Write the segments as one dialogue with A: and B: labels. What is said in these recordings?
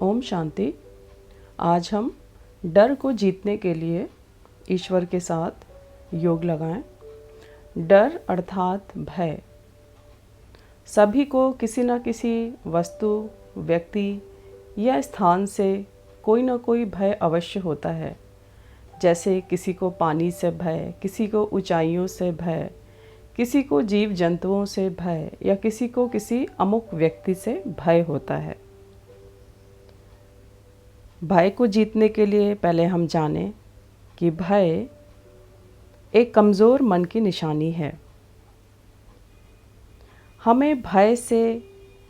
A: ओम शांति। आज हम डर को जीतने के लिए ईश्वर के साथ योग लगाएं। डर अर्थात भय सभी को किसी न किसी वस्तु, व्यक्ति या स्थान से कोई न कोई भय अवश्य होता है। जैसे किसी को पानी से भय, किसी को ऊंचाइयों से भय, किसी को जीव जंतुओं से भय या किसी को किसी अमुक व्यक्ति से भय होता है। भय को जीतने के लिए पहले हम जानें कि भय एक कमज़ोर मन की निशानी है। हमें भय से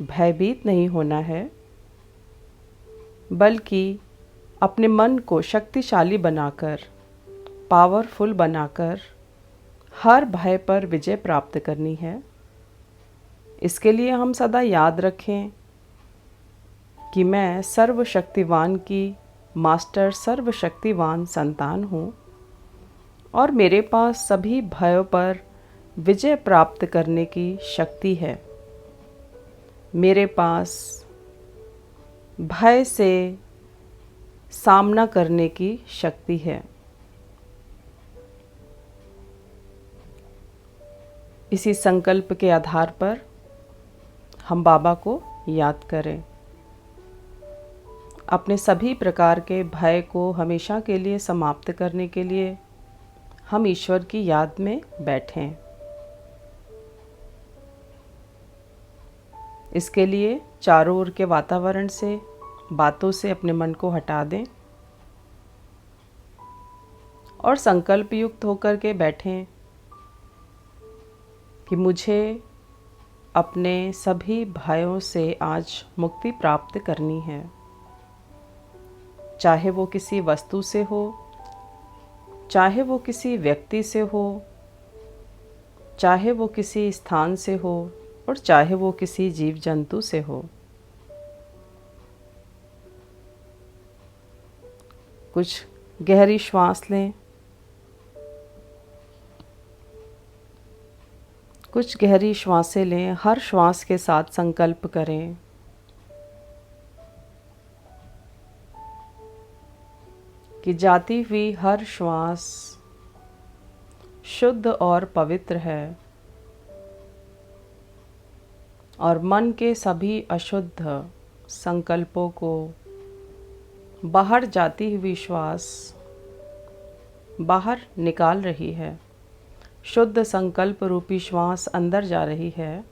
A: भयभीत नहीं होना है, बल्कि अपने मन को शक्तिशाली बनाकर, पावरफुल बनाकर हर भय पर विजय प्राप्त करनी है। इसके लिए हम सदा याद रखें कि मैं सर्वशक्तिवान की मास्टर सर्वशक्तिवान संतान हूँ और मेरे पास सभी भयों पर विजय प्राप्त करने की शक्ति है। मेरे पास भय से सामना करने की शक्ति है। इसी संकल्प के आधार पर हम बाबा को याद करें। अपने सभी प्रकार के भय को हमेशा के लिए समाप्त करने के लिए हम ईश्वर की याद में बैठें। इसके लिए चारों ओर के वातावरण से, बातों से अपने मन को हटा दें और संकल्प युक्त होकर के बैठें कि मुझे अपने सभी भयों से आज मुक्ति प्राप्त करनी है। चाहे वो किसी वस्तु से हो, चाहे वो किसी व्यक्ति से हो, चाहे वो किसी स्थान से हो और चाहे वो किसी जीव जंतु से हो। कुछ गहरी श्वास लें। कुछ गहरी श्वासें लें। हर श्वास के साथ संकल्प करें कि जाती हुई हर श्वास शुद्ध और पवित्र है और मन के सभी अशुद्ध संकल्पों को बाहर जाती हुई श्वास बाहर निकाल रही है। शुद्ध संकल्प रूपी श्वास अंदर जा रही है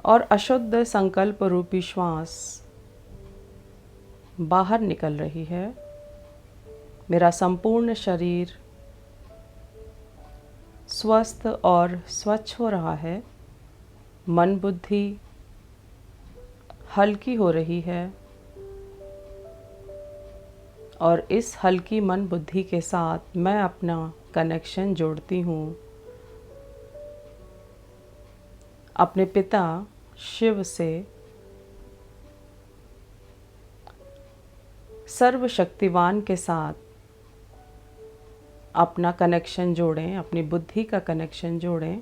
A: और अशुद्ध संकल्प रूपी श्वास बाहर निकल रही है। मेरा संपूर्ण शरीर स्वस्थ और स्वच्छ हो रहा है। मन बुद्धि हल्की हो रही है और इस हल्की मन बुद्धि के साथ मैं अपना कनेक्शन जोड़ती हूँ अपने पिता शिव से। सर्वशक्तिवान के साथ अपना कनेक्शन जोड़ें, अपनी बुद्धि का कनेक्शन जोड़ें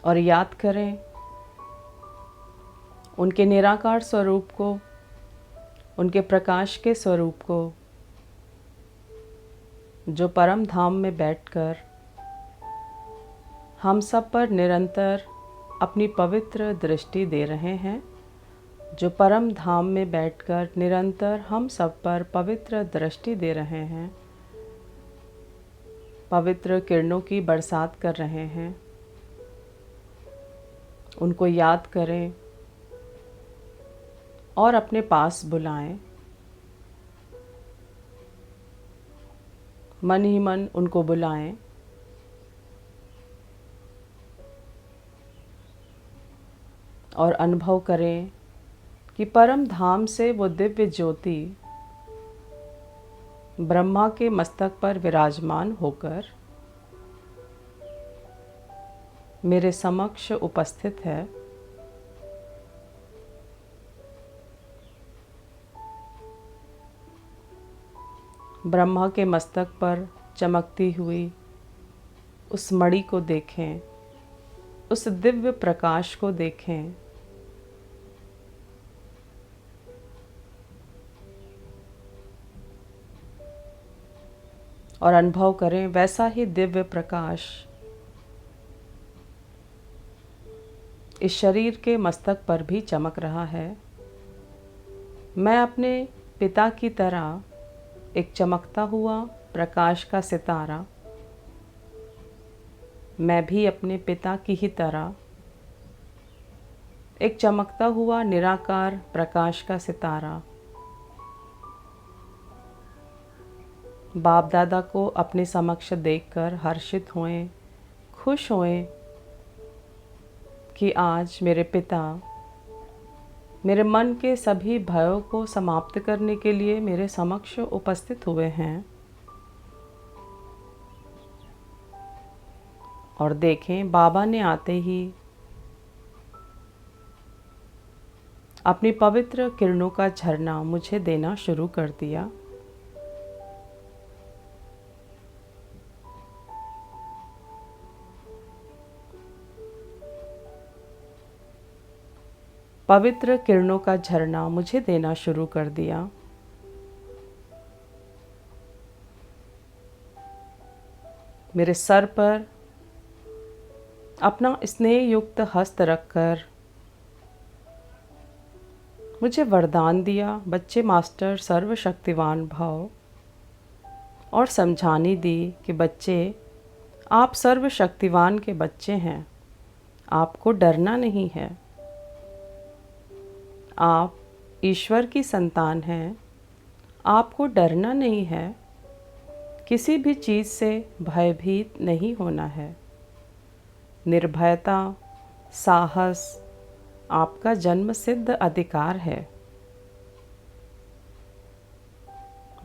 A: और याद करें उनके निराकार स्वरूप को, उनके प्रकाश के स्वरूप को, जो परम धाम में बैठकर हम सब पर निरंतर अपनी पवित्र दृष्टि दे रहे हैं। जो परम धाम में बैठकर निरंतर हम सब पर पवित्र दृष्टि दे रहे हैं, पवित्र किरणों की बरसात कर रहे हैं। उनको याद करें और अपने पास बुलाएं। मन ही मन उनको बुलाएं और अनुभव करें कि परम धाम से वो दिव्य ज्योति ब्रह्मा के मस्तक पर विराजमान होकर मेरे समक्ष उपस्थित है। ब्रह्मा के मस्तक पर चमकती हुई उस मणि को देखें उस दिव्य प्रकाश को देखें। और अनुभव करें वैसा ही दिव्य प्रकाश इस शरीर के मस्तक पर भी चमक रहा है। मैं अपने पिता की तरह एक चमकता हुआ प्रकाश का सितारा, मैं भी अपने पिता की ही तरह एक चमकता हुआ निराकार प्रकाश का सितारा, बाप दादा को अपने समक्ष देखकर हर्षित होएं, खुश होएं कि आज मेरे पिता मेरे मन के सभी भयों को समाप्त करने के लिए मेरे समक्ष उपस्थित हुए हैं। और देखें, बाबा ने आते ही अपनी पवित्र किरणों का झरना मुझे देना शुरू कर दिया। पवित्र किरणों का झरना मुझे देना शुरू कर दिया। मेरे सर पर अपना स्नेह युक्त हस्त रखकर मुझे वरदान दिया, बच्चे मास्टर सर्वशक्तिवान भव, और समझानी दी कि बच्चे, आप सर्वशक्तिवान के बच्चे हैं, आपको डरना नहीं है। आप ईश्वर की संतान हैं, आपको डरना नहीं है, किसी भी चीज़ से भयभीत नहीं होना है। निर्भयता, साहस आपका जन्म सिद्ध अधिकार है।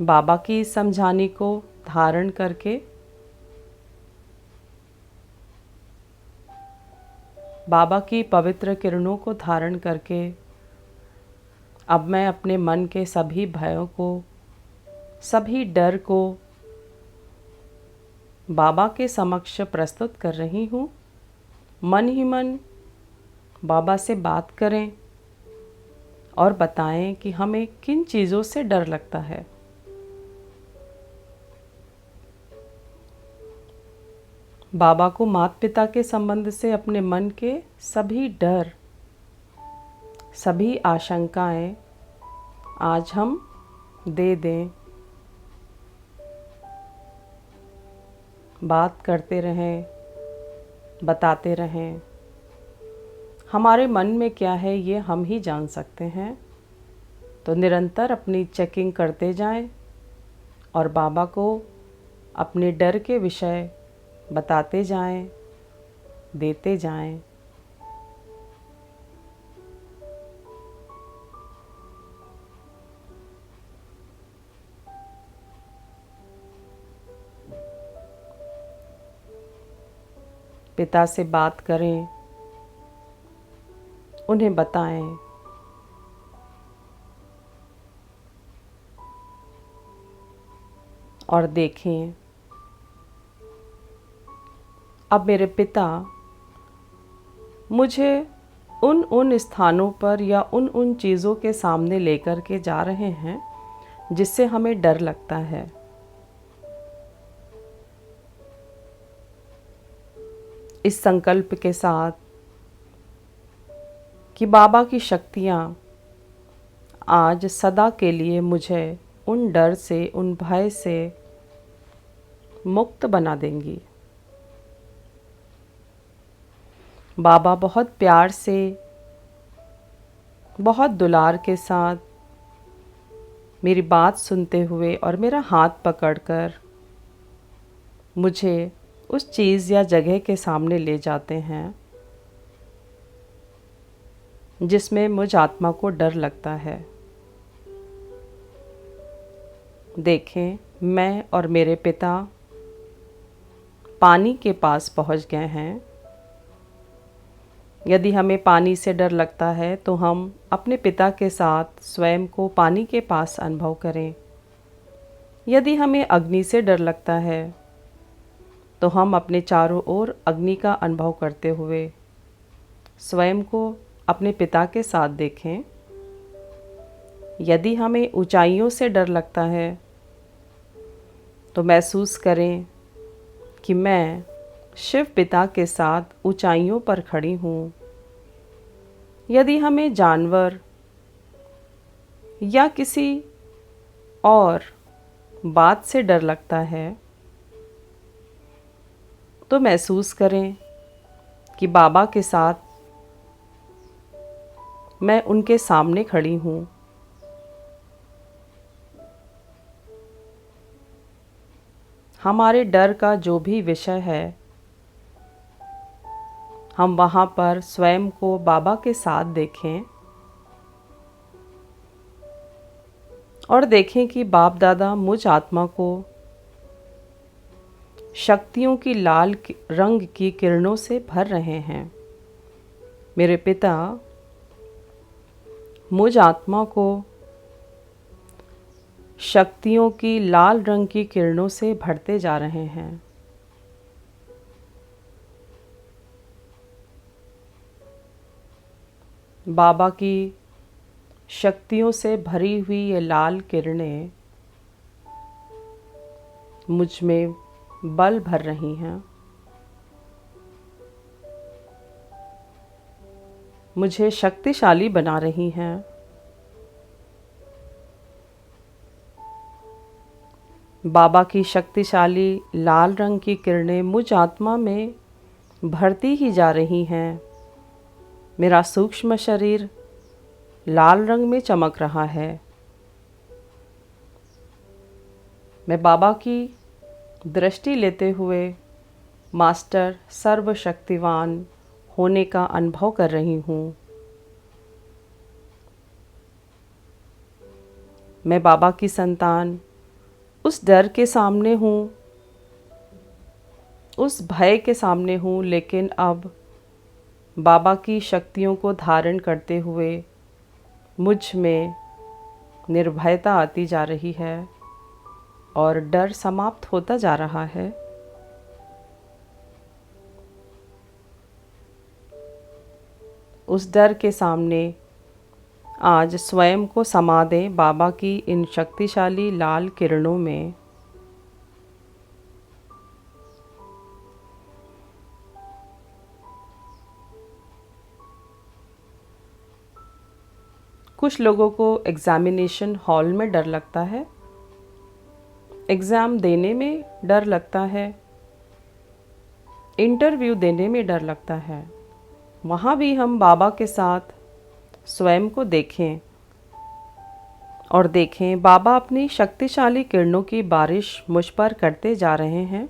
A: बाबा की समझानी को धारण करके बाबा की पवित्र किरणों को धारण करके अब मैं अपने मन के सभी भयों को, सभी डर को बाबा के समक्ष प्रस्तुत कर रही हूँ। मन ही मन बाबा से बात करें और बताएं कि हमें किन चीज़ों से डर लगता है। बाबा को माता पिता के संबंध से अपने मन के सभी डर, सभी आशंकाएं आज हम दे दें। बात करते रहें, बताते रहें। हमारे मन में क्या है ये हम ही जान सकते हैं। तो निरंतर अपनी चेकिंग करते जाएं और बाबा को अपने डर के विषय बताते जाएं, देते जाएं। पिता से बात करें, उन्हें बताएं। और देखें, अब मेरे पिता मुझे उन उन स्थानों पर या उन उन चीज़ों के सामने लेकर के जा रहे हैं जिससे हमें डर लगता है। इस संकल्प के साथ कि बाबा की शक्तियाँ आज सदा के लिए मुझे उन डर से, उन भय से मुक्त बना देंगी। बाबा बहुत प्यार से, बहुत दुलार के साथ मेरी बात सुनते हुए और मेरा हाथ पकड़कर मुझे उस चीज़ या जगह के सामने ले जाते हैं जिसमें मुझ आत्मा को डर लगता है। देखें, मैं और मेरे पिता पानी के पास पहुंच गए हैं। यदि हमें पानी से डर लगता है तो हम अपने पिता के साथ स्वयं को पानी के पास अनुभव करें। यदि हमें अग्नि से डर लगता है तो हम अपने चारों ओर अग्नि का अनुभव करते हुए स्वयं को अपने पिता के साथ देखें। यदि हमें ऊंचाइयों से डर लगता है तो महसूस करें कि मैं शिव पिता के साथ ऊंचाइयों पर खड़ी हूँ। यदि हमें जानवर या किसी और बात से डर लगता है तो महसूस करें कि बाबा के साथ मैं उनके सामने खड़ी हूँ। हमारे डर का जो भी विषय है, हम वहाँ पर स्वयं को बाबा के साथ देखें और देखें कि बाप दादा मुझ आत्मा को शक्तियों की लाल रंग की किरणों से भर रहे हैं। मेरे पिता मुझ आत्मा को शक्तियों की लाल रंग की किरणों से भरते जा रहे हैं। बाबा की शक्तियों से भरी हुई ये लाल किरणें मुझ में बल भर रही हैं। मुझे शक्तिशाली बना रही हैं। बाबा की शक्तिशाली लाल रंग की किरणें मुझ आत्मा में भरती ही जा रही हैं। मेरा सूक्ष्म शरीर लाल रंग में चमक रहा है। मैं बाबा की दृष्टि लेते हुए मास्टर सर्वशक्तिवान होने का अनुभव कर रही हूँ। मैं बाबा की संतान उस डर के सामने हूँ, उस भय के सामने हूँ, लेकिन अब बाबा की शक्तियों को धारण करते हुए मुझ में निर्भयता आती जा रही है और डर समाप्त होता जा रहा है। उस डर के सामने आज स्वयं को समा दें बाबा की इन शक्तिशाली लाल किरणों में। कुछ लोगों को एग्ज़ामिनेशन हॉल में डर लगता है, एग्ज़ाम देने में डर लगता है, इंटरव्यू देने में डर लगता है। वहाँ भी हम बाबा के साथ स्वयं को देखें और देखें बाबा अपनी शक्तिशाली किरणों की बारिश मुझ पर करते जा रहे हैं,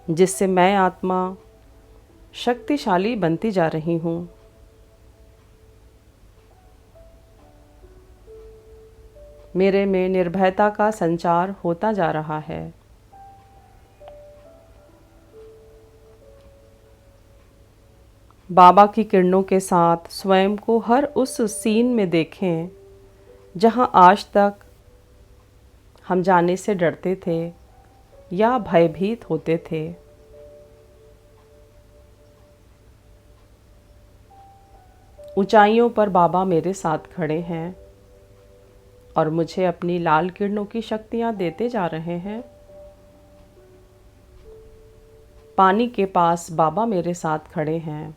A: जिससे मैं आत्मा शक्तिशाली बनती जा रही हूँ। मेरे में निर्भयता का संचार होता जा रहा है। बाबा की किरणों के साथ स्वयं को हर उस सीन में देखें जहां आज तक हम जाने से डरते थे या भयभीत होते थे। ऊंचाइयों पर बाबा मेरे साथ खड़े हैं और मुझे अपनी लाल किरणों की शक्तियाँ देते जा रहे हैं। पानी के पास बाबा मेरे साथ खड़े हैं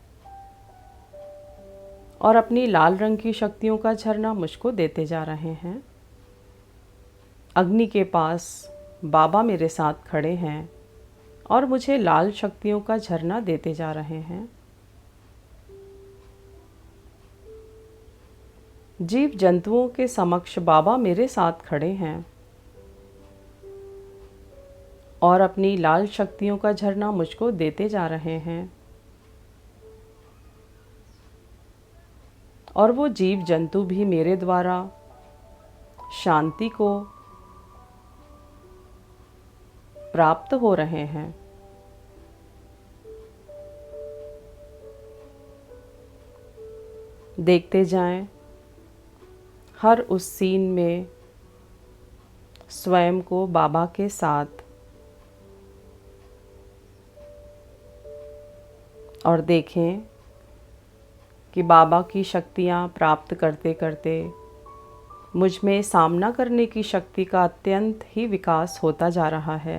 A: और अपनी लाल रंग की शक्तियों का झरना मुझको देते जा रहे हैं। अग्नि के पास बाबा मेरे साथ खड़े हैं और मुझे लाल शक्तियों का झरना देते जा रहे हैं। जीव जंतुओं के समक्ष बाबा मेरे साथ खड़े हैं और अपनी लाल शक्तियों का झरना मुझको देते जा रहे हैं। और वो जीव जंतु भी मेरे द्वारा शांति को प्राप्त हो रहे हैं। देखते जाएं, हर उस सीन में स्वयं को बाबा के साथ, और देखें कि बाबा की शक्तियाँ प्राप्त करते करते मुझ में सामना करने की शक्ति का अत्यंत ही विकास होता जा रहा है।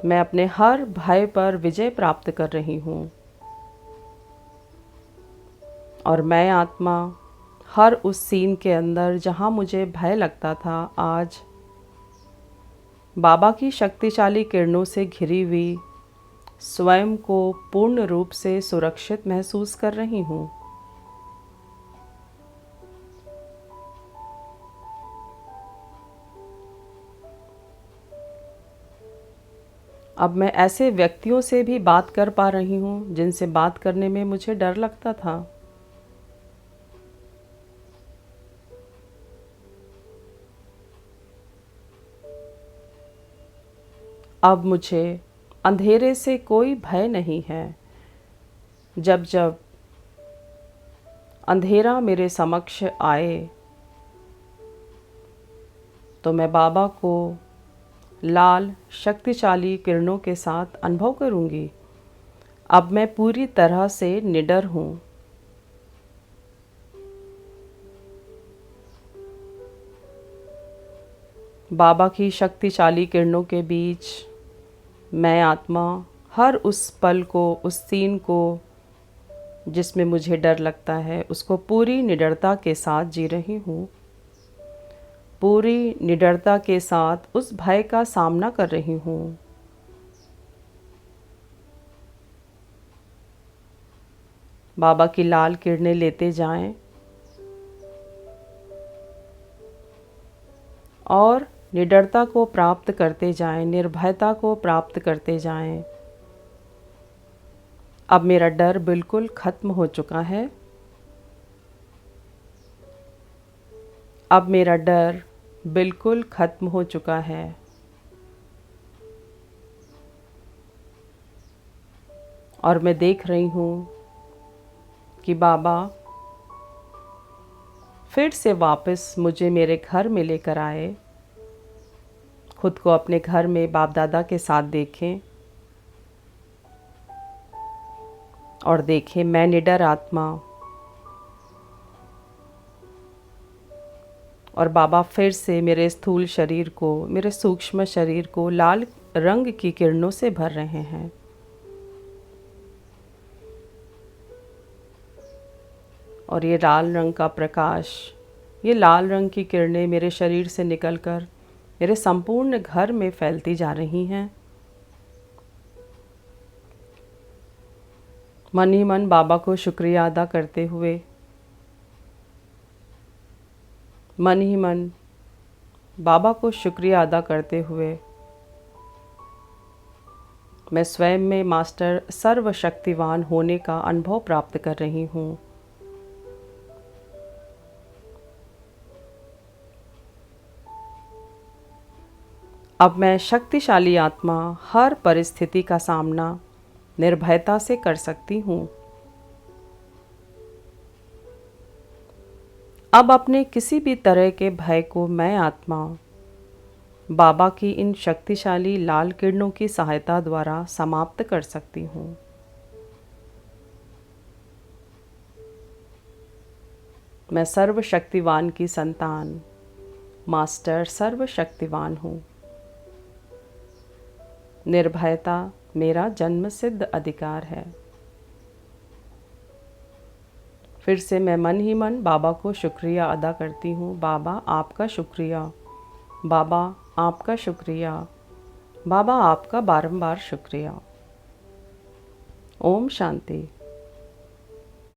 A: मैं अपने हर भय पर विजय प्राप्त कर रही हूँ और मैं आत्मा हर उस सीन के अंदर जहाँ मुझे भय लगता था, आज बाबा की शक्तिशाली किरणों से घिरी हुई स्वयं को पूर्ण रूप से सुरक्षित महसूस कर रही हूँ। अब मैं ऐसे व्यक्तियों से भी बात कर पा रही हूँ जिनसे बात करने में मुझे डर लगता था। अब मुझे अंधेरे से कोई भय नहीं है। जब जब अंधेरा मेरे समक्ष आए तो मैं बाबा को लाल शक्तिशाली किरणों के साथ अनुभव करूंगी। अब मैं पूरी तरह से निडर हूँ। बाबा की शक्तिशाली किरणों के बीच मैं आत्मा हर उस पल को, उस सीन को जिसमें मुझे डर लगता है, उसको पूरी निडरता के साथ जी रही हूँ। पूरी निडरता के साथ उस भय का सामना कर रही हूँ। बाबा की लाल किरणें लेते जाएं और निडरता को प्राप्त करते जाएं, निर्भयता को प्राप्त करते जाएं। अब मेरा डर बिल्कुल खत्म हो चुका है। अब मेरा डर बिल्कुल खत्म हो चुका है। और मैं देख रही हूँ कि बाबा फिर से वापस मुझे मेरे घर में लेकर आए। खुद को अपने घर में बाप दादा के साथ देखें और देखें मैं निडर आत्मा, और बाबा फिर से मेरे स्थूल शरीर को, मेरे सूक्ष्म शरीर को लाल रंग की किरणों से भर रहे हैं। और ये लाल रंग का प्रकाश, ये लाल रंग की किरणें मेरे शरीर से निकलकर मेरे संपूर्ण घर में फैलती जा रही हैं। मन ही मन बाबा को शुक्रिया अदा करते हुए, मन ही मन बाबा को शुक्रिया अदा करते हुए मैं स्वयं में मास्टर सर्वशक्तिवान होने का अनुभव प्राप्त कर रही हूँ। अब मैं शक्तिशाली आत्मा हर परिस्थिति का सामना निर्भयता से कर सकती हूँ। अब अपने किसी भी तरह के भय को मैं आत्मा बाबा की इन शक्तिशाली लाल किरणों की सहायता द्वारा समाप्त कर सकती हूँ। मैं सर्वशक्तिवान की संतान, मास्टर सर्वशक्तिवान हूँ। निर्भयता मेरा जन्मसिद्ध अधिकार है। फिर से मैं मन ही मन बाबा को शुक्रिया अदा करती हूँ। बाबा आपका शुक्रिया, बाबा आपका शुक्रिया, बाबा आपका बारंबार शुक्रिया। ओम शांति।